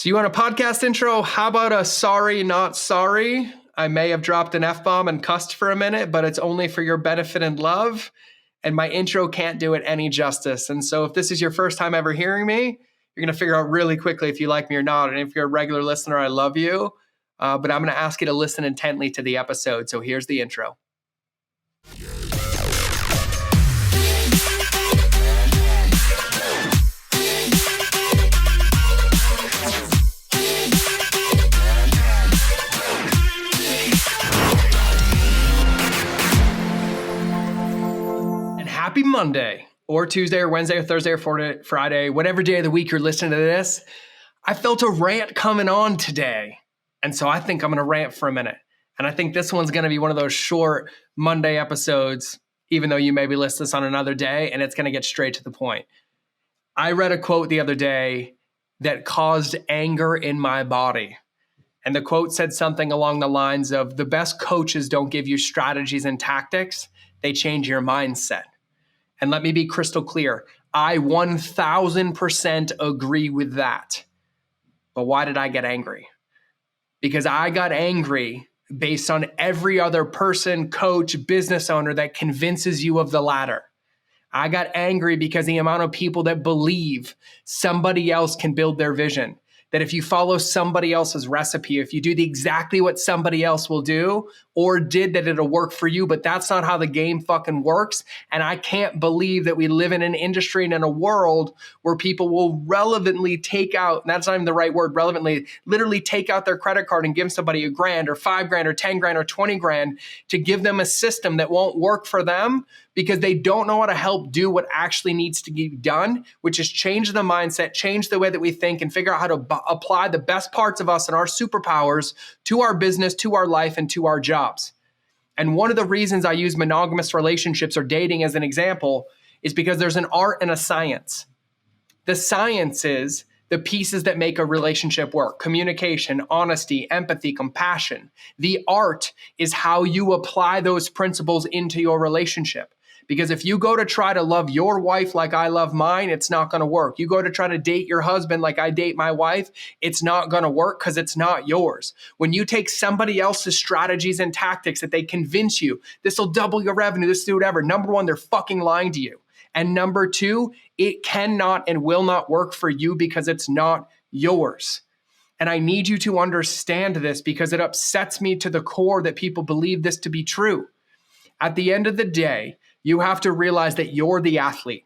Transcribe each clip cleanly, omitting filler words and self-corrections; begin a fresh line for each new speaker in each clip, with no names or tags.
So you want a podcast intro? How about a sorry, not sorry? I may have dropped an F-bomb and cussed for a minute, but it's only for your benefit and love. And my intro can't do it any justice. And so if this is your first time ever hearing me, you're going to figure out really quickly if you like me or not. And if you're a regular listener, I love you. But I'm going to ask you to listen intently to the episode. So here's the intro. Happy Monday, or Tuesday, or Wednesday, or Thursday, or Friday, whatever day of the week you're listening to this. I felt a rant coming on today, and so I think I'm going to rant for a minute. And I think this one's going to be one of those short Monday episodes, even though you maybe list this on another day, and it's going to get straight to the point. I read a quote the other day that caused anger in my body. And the quote said something along the lines of, the best coaches don't give you strategies and tactics, they change your mindset. And let me be crystal clear. I 1000% agree with that. But why did I get angry? Because I got angry based on every other person, coach, business owner that convinces you of the latter. I got angry because the amount of people that believe somebody else can build their vision. That if you follow somebody else's recipe, if you do exactly what somebody else will do or did, that it'll work for you. But that's not how the game fucking works. And I can't believe that we live in an industry and in a world where people will relevantly take out, and that's not even the right word, relevantly, literally take out their credit card and give somebody $1,000 or $5,000 or $10,000 or $20,000 to give them a system that won't work for them because they don't know how to help do what actually needs to be done, which is change the mindset, change the way that we think, and figure out how to apply the best parts of us and our superpowers to our business, to our life, and to our jobs. And one of the reasons I use monogamous relationships or dating as an example is because there's an art and a science. The science is the pieces that make a relationship work: communication, honesty, empathy, compassion. The art is how you apply those principles into your relationship. Because if you go to try to love your wife like I love mine, it's not going to work. You go to try to date your husband like I date my wife, it's not going to work because it's not yours. When you take somebody else's strategies and tactics that they convince you, this will double your revenue, this will do whatever. Number one, they're fucking lying to you. And number two, it cannot and will not work for you because it's not yours. And I need you to understand this because it upsets me to the core that people believe this to be true. At the end of the day, you have to realize that you're the athlete,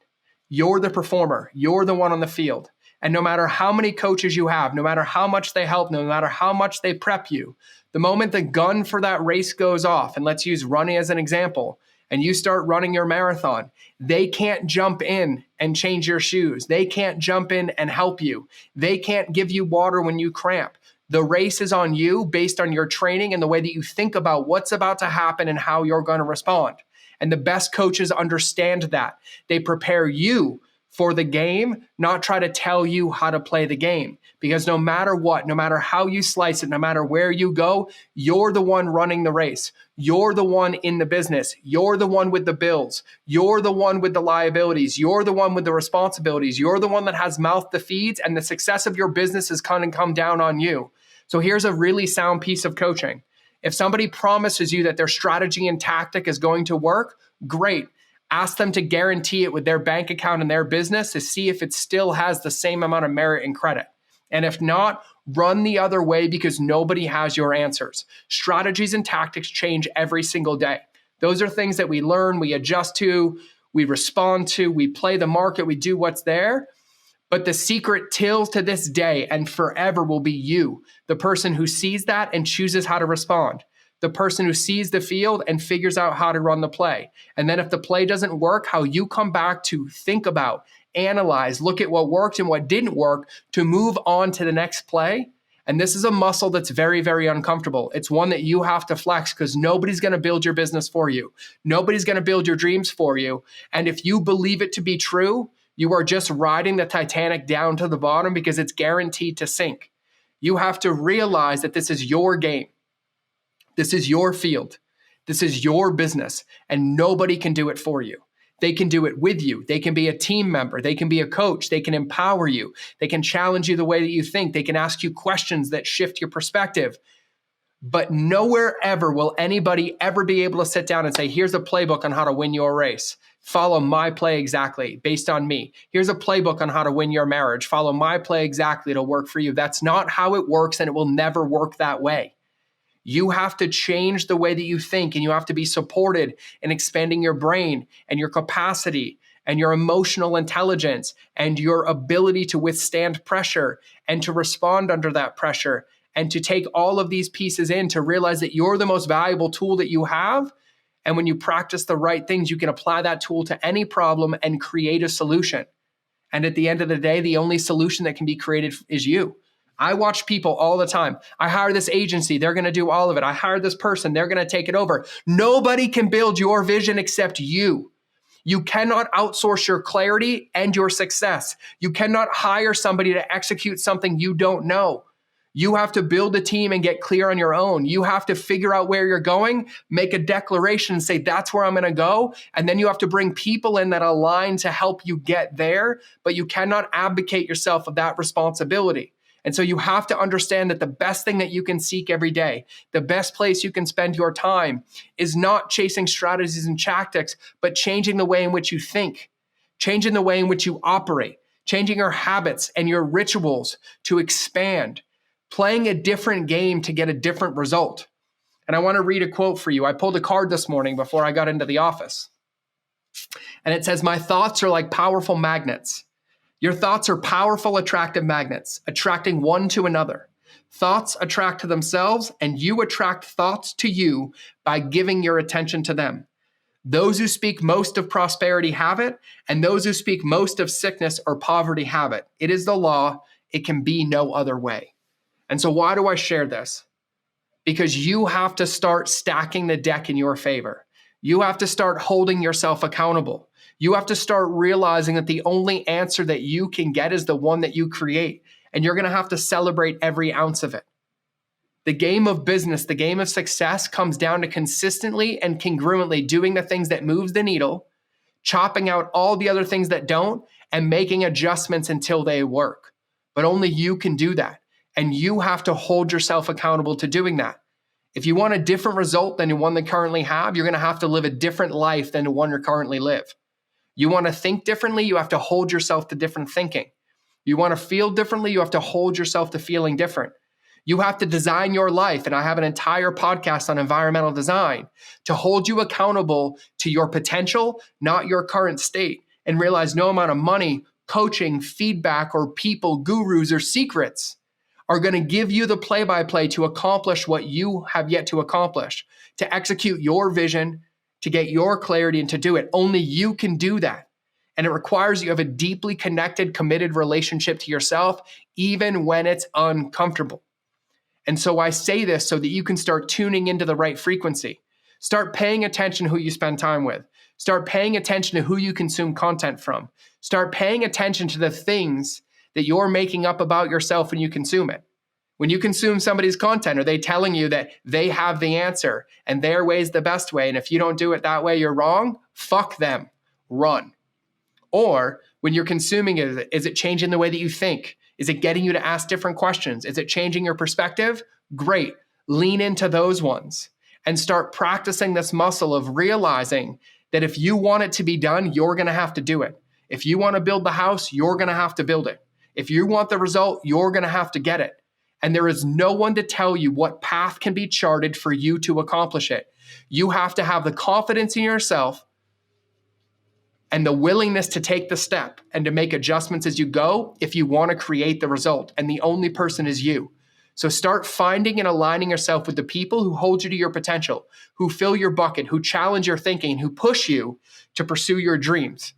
you're the performer, you're the one on the field. And no matter how many coaches you have, no matter how much they help, no matter how much they prep you, the moment the gun for that race goes off, and let's use running as an example, and you start running your marathon, they can't jump in and change your shoes. They can't jump in and help you. They can't give you water when you cramp. The race is on you based on your training and the way that you think about what's about to happen and how you're going to respond. And the best coaches understand that. They prepare you for the game, not try to tell you how to play the game. Because no matter what, no matter how you slice it, no matter where you go, you're the one running the race. You're the one in the business. You're the one with the bills. You're the one with the liabilities. You're the one with the responsibilities. You're the one that has mouth that feeds, and the success of your business is going to come down on you. So here's a really sound piece of coaching. If somebody promises you that their strategy and tactic is going to work, great. Ask them to guarantee it with their bank account and their business to see if it still has the same amount of merit and credit. And if not, run the other way because nobody has your answers. Strategies and tactics change every single day. Those are things that we learn, we adjust to, we respond to, we play the market, we do what's there. But the secret till to this day and forever will be you, the person who sees that and chooses how to respond, the person who sees the field and figures out how to run the play. And then if the play doesn't work, how you come back to think about, analyze, look at what worked and what didn't work to move on to the next play. And this is a muscle that's very, very uncomfortable. It's one that you have to flex because nobody's going to build your business for you. Nobody's going to build your dreams for you. And if you believe it to be true, you are just riding the Titanic down to the bottom because it's guaranteed to sink. You have to realize that this is your game. This is your field. This is your business, and nobody can do it for you. They can do it with you. They can be a team member. They can be a coach. They can empower you. They can challenge you the way that you think. They can ask you questions that shift your perspective. But nowhere ever will anybody ever be able to sit down and say, here's a playbook on how to win your race. Follow my play exactly based on me. Here's a playbook on how to win your marriage. Follow my play exactly. It'll work for you. That's not how it works, and it will never work that way. You have to change the way that you think, and you have to be supported in expanding your brain and your capacity and your emotional intelligence and your ability to withstand pressure and to respond under that pressure, and to take all of these pieces in to realize that you're the most valuable tool that you have. And when you practice the right things, you can apply that tool to any problem and create a solution. And at the end of the day, the only solution that can be created is you. I watch people all the time. I hire this agency. They're going to do all of it. I hire this person. They're going to take it over. Nobody can build your vision except you. You cannot outsource your clarity and your success. You cannot hire somebody to execute something you don't know. You have to build a team and get clear on your own. You have to figure out where you're going, make a declaration and say, that's where I'm going to go. And then you have to bring people in that align to help you get there, but you cannot abdicate yourself of that responsibility. And so you have to understand that the best thing that you can seek every day, the best place you can spend your time is not chasing strategies and tactics, but changing the way in which you think, changing the way in which you operate, changing your habits and your rituals to expand, playing a different game to get a different result. And I want to read a quote for you. I pulled a card this morning before I got into the office. And it says, my thoughts are like powerful magnets. Your thoughts are powerful, attractive magnets, attracting one to another. Thoughts attract to themselves, and you attract thoughts to you by giving your attention to them. Those who speak most of prosperity have it, and those who speak most of sickness or poverty have it. It is the law. It can be no other way. And so why do I share this? Because you have to start stacking the deck in your favor. You have to start holding yourself accountable. You have to start realizing that the only answer that you can get is the one that you create. And you're going to have to celebrate every ounce of it. The game of business, the game of success comes down to consistently and congruently doing the things that moves the needle, chopping out all the other things that don't, and making adjustments until they work. But only you can do that. And you have to hold yourself accountable to doing that. If you want a different result than the one they currently have, you're going to have to live a different life than the one you currently live. You want to think differently, you have to hold yourself to different thinking. You want to feel differently, you have to hold yourself to feeling different. You have to design your life, and I have an entire podcast on environmental design to hold you accountable to your potential, not your current state, and realize no amount of money, coaching, feedback, or people, gurus, or secrets are going to give you the play-by-play to accomplish what you have yet to accomplish, to execute your vision, to get your clarity and to do it. Only you can do that. And it requires you have a deeply connected, committed relationship to yourself, even when it's uncomfortable. And so I say this so that you can start tuning into the right frequency. Start paying attention to who you spend time with. Start paying attention to who you consume content from. Start paying attention to the things that you're making up about yourself when you consume it. When you consume somebody's content, are they telling you that they have the answer and their way is the best way, and if you don't do it that way, you're wrong? Fuck them. Run. Or when you're consuming it, is it changing the way that you think? Is it getting you to ask different questions? Is it changing your perspective? Great. Lean into those ones and start practicing this muscle of realizing that if you want it to be done, you're going to have to do it. If you want to build the house, you're going to have to build it. If you want the result, you're going to have to get it. And there is no one to tell you what path can be charted for you to accomplish it. You have to have the confidence in yourself and the willingness to take the step and to make adjustments as you go if you want to create the result. And the only person is you. So start finding and aligning yourself with the people who hold you to your potential, who fill your bucket, who challenge your thinking, who push you to pursue your dreams,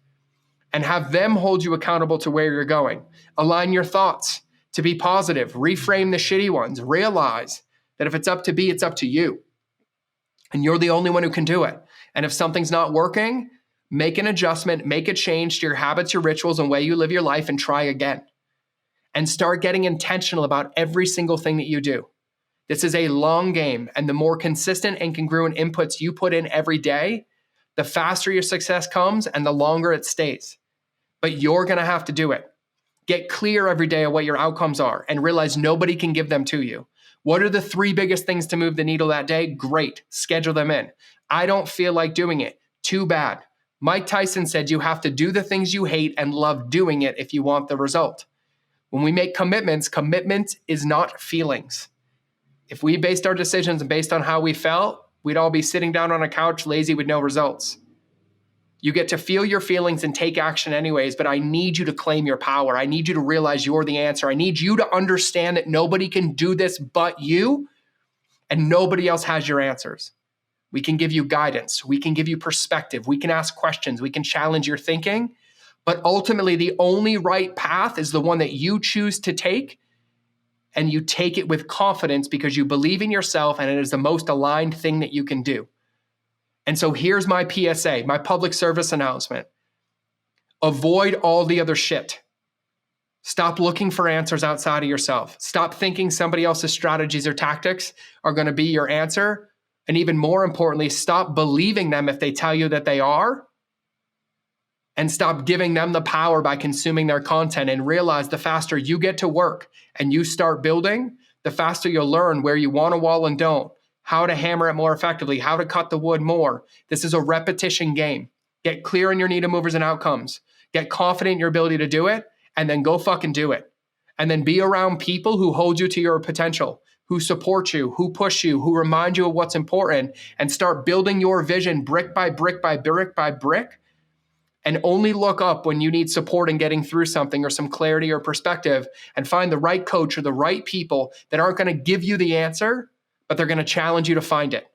and have them hold you accountable to where you're going. Align your thoughts to be positive, reframe the shitty ones, realize that if it's up to be, it's up to you. And you're the only one who can do it. And if something's not working, make an adjustment, make a change to your habits, your rituals, and way you live your life, and try again. And start getting intentional about every single thing that you do. This is a long game, and the more consistent and congruent inputs you put in every day, the faster your success comes and the longer it stays. But you're going to have to do it. Get clear every day of what your outcomes are and realize nobody can give them to you. What are the 3 biggest things to move the needle that day? Great. Schedule them in. I don't feel like doing it. Too bad. Mike Tyson said you have to do the things you hate and love doing it if you want the result. When we make commitments, commitment is not feelings. If we based our decisions based on how we felt, we'd all be sitting down on a couch lazy with no results. You get to feel your feelings and take action anyways, but I need you to claim your power. I need you to realize you're the answer. I need you to understand that nobody can do this but you, and nobody else has your answers. We can give you guidance. We can give you perspective. We can ask questions. We can challenge your thinking. But ultimately, the only right path is the one that you choose to take, and you take it with confidence because you believe in yourself and it is the most aligned thing that you can do. And so here's my PSA, my public service announcement. Avoid all the other shit. Stop looking for answers outside of yourself. Stop thinking somebody else's strategies or tactics are going to be your answer. And even more importantly, stop believing them if they tell you that they are. And stop giving them the power by consuming their content, and realize the faster you get to work and you start building, the faster you'll learn where you want to wall and don't, how to hammer it more effectively, how to cut the wood more. This is a repetition game. Get clear on your needle movers and outcomes. Get confident in your ability to do it, and then go fucking do it. And then be around people who hold you to your potential, who support you, who push you, who remind you of what's important, and start building your vision brick by brick by brick by brick. And only look up when you need support in getting through something or some clarity or perspective, and find the right coach or the right people that aren't going to give you the answer, but they're going to challenge you to find it.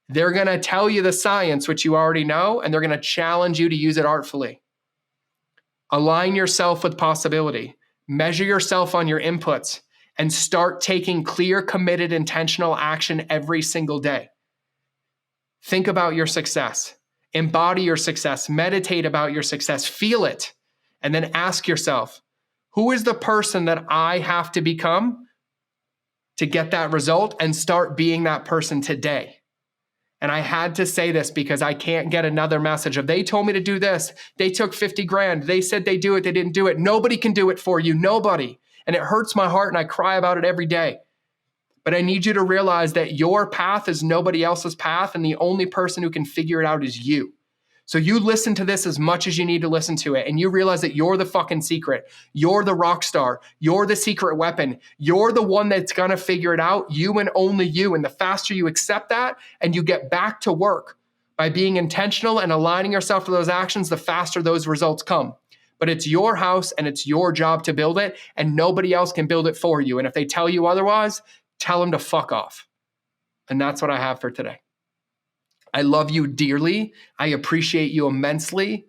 They're going to tell you the science, which you already know, and they're going to challenge you to use it artfully. Align yourself with possibility. Measure yourself on your inputs and start taking clear, committed, intentional action every single day. Think about your success. Embody your success. Meditate about your success. Feel it. And then ask yourself, who is the person that I have to become to get that result? And start being that person today. And I had to say this because I can't get another message of, they told me to do this. They took 50 grand. They said they do it. They didn't do it. Nobody can do it for you. Nobody. And it hurts my heart and I cry about it every day. But I need you to realize that your path is nobody else's path, and the only person who can figure it out is you. So you listen to this as much as you need to listen to it, and you realize that you're the fucking secret. You're the rock star. You're the secret weapon. You're the one that's going to figure it out, you and only you. And the faster you accept that and you get back to work by being intentional and aligning yourself to those actions, the faster those results come. But it's your house and it's your job to build it, and nobody else can build it for you. And if they tell you otherwise, tell them to fuck off. And that's what I have for today. I love you dearly. I appreciate you immensely.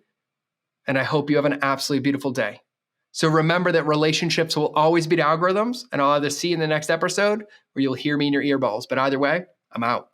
And I hope you have an absolutely beautiful day. So remember that relationships will always beat algorithms, and I'll either see you in the next episode or you'll hear me in your earballs. But either way, I'm out.